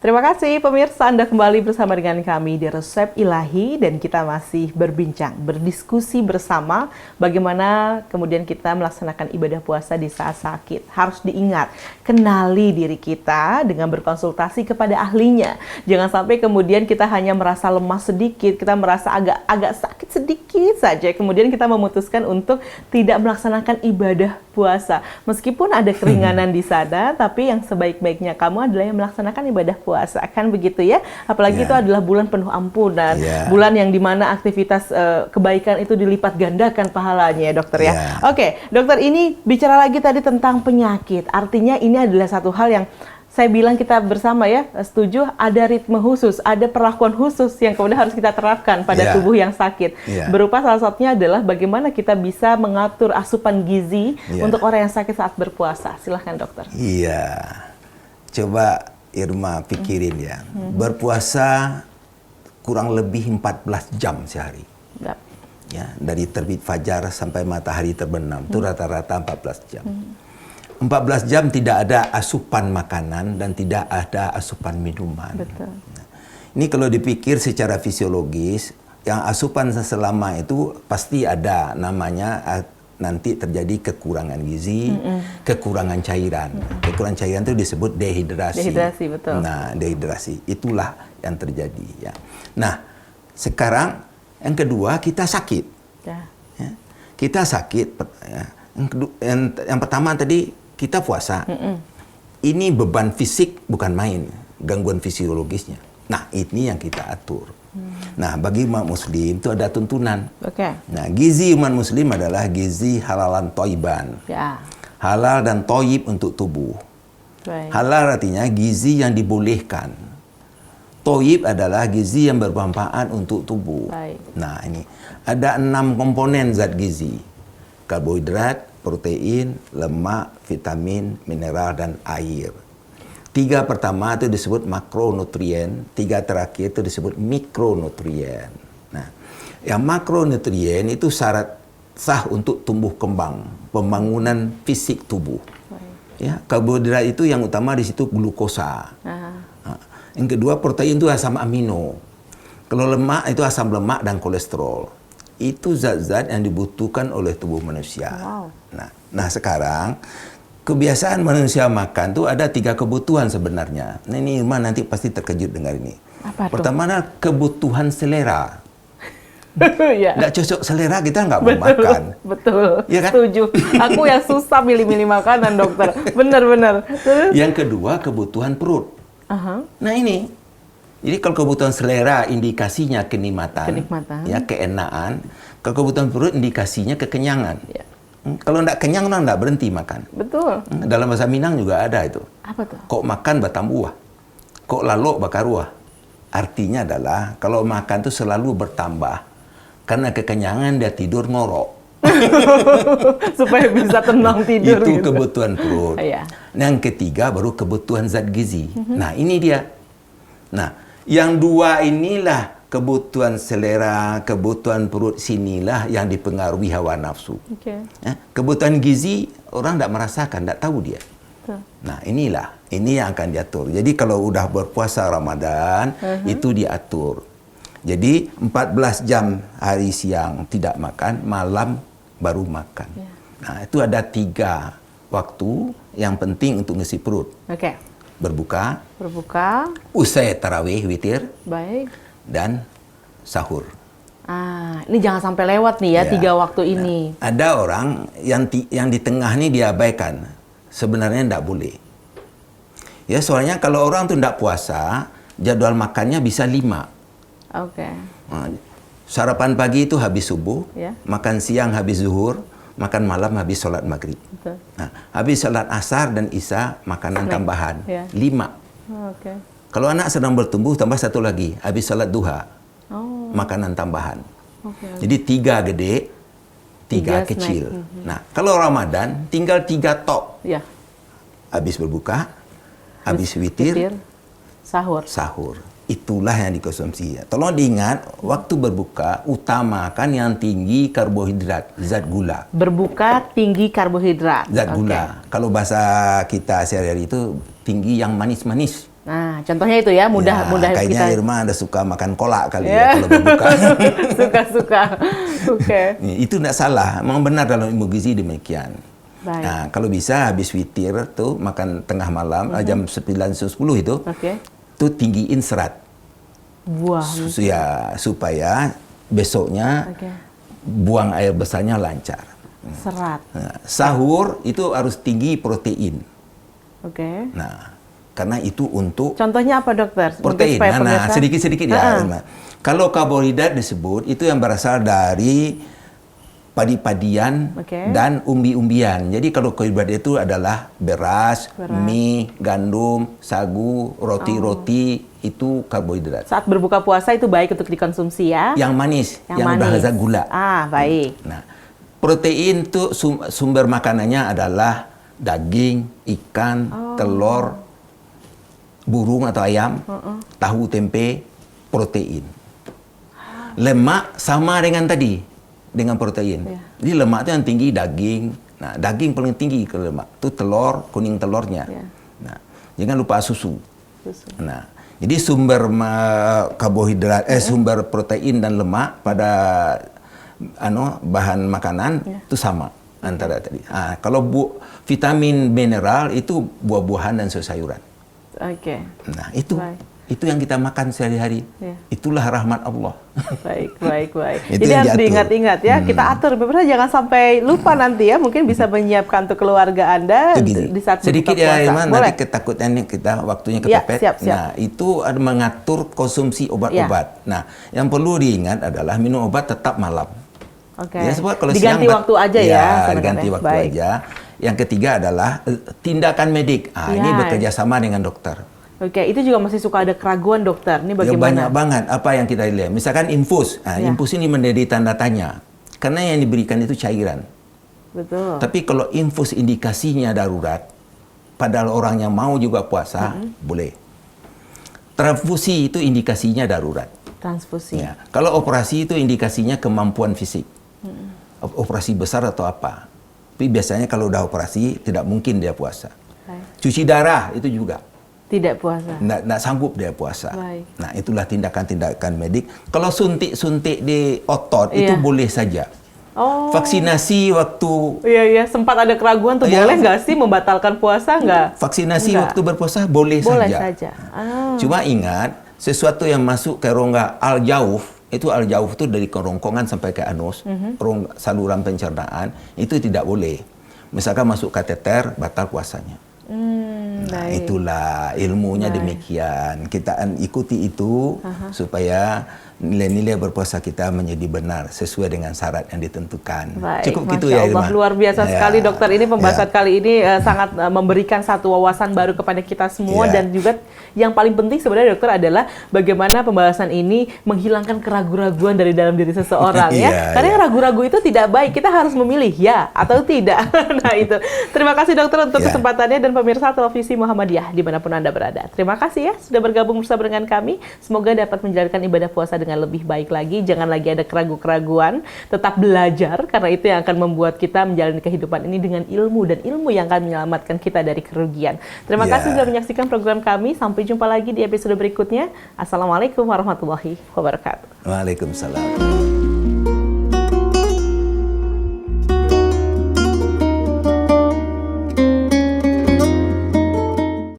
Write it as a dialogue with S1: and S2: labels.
S1: Terima kasih pemirsa, Anda kembali bersama dengan kami di Resep Ilahi dan kita masih berbincang, berdiskusi bersama bagaimana kemudian kita melaksanakan ibadah puasa di saat sakit. Harus diingat, kenali diri kita dengan berkonsultasi kepada ahlinya. Jangan sampai kemudian kita hanya merasa lemah sedikit, kita merasa agak sakit sedikit saja, kemudian kita memutuskan untuk tidak melaksanakan ibadah puasa. Meskipun ada keringanan di sana, tapi yang sebaik-baiknya kamu adalah yang melaksanakan ibadah puasa, kan begitu ya? Apalagi itu adalah bulan penuh ampunan, bulan yang dimana aktivitas kebaikan itu dilipat gandakan pahalanya ya dokter ya. Oke, dokter, ini bicara lagi tadi tentang penyakit, artinya ini adalah satu hal yang saya bilang kita bersama ya, setuju, ada ritme khusus, ada perlakuan khusus yang kemudian harus kita terapkan pada tubuh yang sakit. Berupa salah satunya adalah bagaimana kita bisa mengatur asupan gizi untuk orang yang sakit saat berpuasa. Silahkan dokter.
S2: Iya, coba Irma pikirin ya, berpuasa kurang lebih 14 jam sehari. Ya, dari terbit fajar sampai matahari terbenam, itu rata-rata 14 jam. 14 jam tidak ada asupan makanan dan tidak ada asupan minuman.
S1: Betul.
S2: Nah, ini kalau dipikir secara fisiologis, yang asupan selama itu pasti ada namanya nanti terjadi kekurangan gizi, kekurangan cairan. Kekurangan cairan itu disebut dehidrasi.
S1: Dehidrasi, betul.
S2: Nah, dehidrasi itulah yang terjadi ya. Nah, sekarang yang kedua kita sakit. Ya. Kita sakit ya. Yang pertama tadi kita puasa, ini beban fisik bukan main, gangguan fisiologisnya. Nah, ini yang kita atur. Nah, bagi umat muslim itu ada tuntunan. Nah, gizi umat muslim adalah gizi halalan toiban. Halal dan toib untuk tubuh. Halal artinya gizi yang dibolehkan. Toib adalah gizi yang bermanfaat untuk tubuh. Nah, ini ada 6 komponen zat gizi. Karbohidrat, protein, lemak, vitamin, mineral, dan air. 3 pertama itu disebut makronutrien, 3 terakhir itu disebut mikronutrien. Nah, yang makronutrien itu syarat sah untuk tumbuh kembang, pembangunan fisik tubuh. Ya, karbohidrat itu yang utama di situ glukosa. Nah, yang kedua protein itu asam amino. Kalau lemak itu asam lemak dan kolesterol. Itu zat-zat yang dibutuhkan oleh tubuh manusia. Nah, sekarang kebiasaan manusia makan tuh ada 3 kebutuhan sebenarnya. Nah, ini Irma nanti pasti terkejut dengar ini. Pertama adalah kebutuhan selera. Nggak cocok selera kita nggak mau makan.
S1: Betul,
S2: ya kan?
S1: Setuju. Aku yang susah milih-milih makanan dokter. Benar-benar.
S2: Yang kedua kebutuhan perut. Nah ini. Jadi kalau kebutuhan selera indikasinya kenikmatan, ya keenaan. Kalau kebutuhan perut indikasinya kekenyangan. Kalau tidak kenyang orang tidak berhenti makan.
S1: Betul.
S2: Dalam bahasa Minang juga ada itu.
S1: Apa tuh?
S2: Kok makan batambuah, kok lalok bakaruah. Artinya adalah kalau makan itu selalu bertambah. Karena kekenyangan dia tidur ngorok.
S1: Supaya bisa tenang tidur.
S2: Itu gitu. Kebutuhan perut. Yang ketiga baru kebutuhan zat gizi. Nah ini dia. Nah, yang 2 inilah kebutuhan selera, kebutuhan perut sinilah yang dipengaruhi hawa nafsu. Kebutuhan gizi orang tidak merasakan, tidak tahu dia. Nah ini yang akan diatur. Jadi kalau udah berpuasa Ramadan itu diatur. Jadi 14 jam hari siang tidak makan, malam baru makan. Nah itu ada 3 waktu yang penting untuk ngisi perut. Berbuka, usai tarawih witir, dan sahur.
S1: Ini jangan sampai lewat nih ya 3 waktu ini.
S2: Ada orang yang di tengah ini diabaikan, sebenarnya tidak boleh. Ya soalnya kalau orang tuh tidak puasa, jadwal makannya bisa 5. Sarapan pagi itu habis subuh, makan siang habis zuhur, makan malam habis sholat maghrib. Nah, habis sholat asar dan isya makanan tambahan 5. Kalau anak sedang bertumbuh tambah 1 lagi habis sholat duha makanan tambahan. Jadi 3 gede, 3 kecil. Nah kalau Ramadan tinggal 3 tok. Habis berbuka, habis witir, sahur. Itulah yang dikonsumsi. Tolong diingat, waktu berbuka utamakan yang tinggi karbohidrat, zat gula.
S1: Berbuka tinggi karbohidrat.
S2: Zat gula. Kalau bahasa kita sehari-hari itu tinggi yang manis-manis.
S1: Nah, contohnya itu ya, mudah
S2: kayaknya
S1: kita.
S2: Irma Anda suka makan kolak kali ya kalau berbuka.
S1: Suka-suka. Oke.
S2: Itu tidak salah, memang benar dalam ilmu gizi demikian.
S1: Baik.
S2: Nah, kalau bisa habis witir tuh makan tengah malam jam 9-10 itu, tuh tinggiin serat.
S1: Buah.
S2: Supaya besoknya buang air besarnya lancar.
S1: Serat.
S2: Nah, sahur itu harus tinggi protein.
S1: Oke.
S2: Nah, karena itu untuk
S1: contohnya apa dokter?
S2: Protein. Nah, sedikit-sedikit ya. Kalau karbohidrat disebut itu yang berasal dari padi-padian dan umbi-umbian. Jadi kalau karbohidrat itu adalah beras, mie, gandum, sagu, roti-roti, itu karbohidrat.
S1: Saat berbuka puasa itu baik untuk dikonsumsi ya?
S2: Yang manis, yang udah gula.
S1: Baik.
S2: Nah, protein itu sumber makanannya adalah daging, ikan, telur, burung atau ayam, tahu, tempe, protein. Lemak sama dengan tadi, dengan protein. Jadi lemak itu yang tinggi daging. Nah, daging paling tinggi ke lemak. Itu telur, kuning telurnya. Nah, jangan lupa susu. Nah, jadi sumber karbohidrat, sumber protein dan lemak pada bahan makanan itu sama antara tadi. Kalau vitamin mineral itu buah-buahan dan sayur-sayuran. Nah, itu yang kita makan sehari-hari. Itulah rahmat Allah.
S1: Baik. Jadi harus diingat-ingat ya. Kita atur, beberapa jangan sampai lupa nanti ya. Mungkin bisa menyiapkan untuk keluarga Anda di saat
S2: sedikit
S1: berbuka puasa.
S2: Ya, nanti ketakutannya kita waktunya kepepet.
S1: Siap.
S2: Nah, itu ada mengatur konsumsi obat-obat. Nah, yang perlu diingat adalah minum obat tetap malam. Ya, sebab kalau
S1: diganti
S2: siang,
S1: waktu aja ya.
S2: Diganti waktu aja. Yang ketiga adalah tindakan medik. Ini bekerja sama dengan dokter.
S1: Itu juga masih suka ada keraguan dokter. Ini bagaimana?
S2: Ya, banyak banget apa yang kita lihat. Misalkan infus. Infus ini menjadi tanda tanya. Karena yang diberikan itu cairan.
S1: Betul.
S2: Tapi kalau infus indikasinya darurat, padahal orang yang mau juga puasa, boleh. Transfusi itu indikasinya darurat.
S1: Transfusi.
S2: Ya. Kalau operasi itu indikasinya kemampuan fisik. Operasi besar atau apa. Tapi biasanya kalau udah operasi, tidak mungkin dia puasa. Cuci darah itu juga.
S1: Tidak puasa.
S2: Nggak sanggup dia puasa. Nah, itulah tindakan-tindakan medik. Kalau suntik-suntik di otot itu boleh saja. Vaksinasi waktu...
S1: Iya, sempat ada keraguan tuh. Boleh nggak sih membatalkan puasa nggak?
S2: Vaksinasi waktu berpuasa boleh saja. Cuma ingat, sesuatu yang masuk ke rongga al-jauf, itu al-jauf itu dari kerongkongan sampai ke anus, saluran pencernaan, itu tidak boleh. Misalkan masuk kateter, batal puasanya. Nah, itulah ilmunya demikian. Kita ikuti itu supaya nilai-nilai berpuasa kita menjadi benar sesuai dengan syarat yang ditentukan. Cukup gitu ya, Irma.
S1: Luar biasa sekali dokter. Ini pembahasan kali ini sangat memberikan satu wawasan baru kepada kita semua dan juga yang paling penting sebenarnya dokter adalah bagaimana pembahasan ini menghilangkan keraguan-keraguan dari dalam diri seseorang ya. Karena ragu-ragu itu tidak baik. Kita harus memilih ya atau tidak. Nah, itu. Terima kasih dokter untuk kesempatannya dan pemirsa televisi Muhammadiyah dimanapun Anda berada. Terima kasih ya sudah bergabung bersama dengan kami. Semoga dapat menjalankan ibadah puasa dengan lebih baik lagi. Jangan lagi ada keraguan-keraguan. Tetap belajar karena itu yang akan membuat kita menjalani kehidupan ini dengan ilmu dan ilmu yang akan menyelamatkan kita dari kerugian. Terima kasih sudah menyaksikan program kami. Sampai jumpa lagi di episode berikutnya. Assalamualaikum warahmatullahi wabarakatuh.
S2: Waalaikumsalam.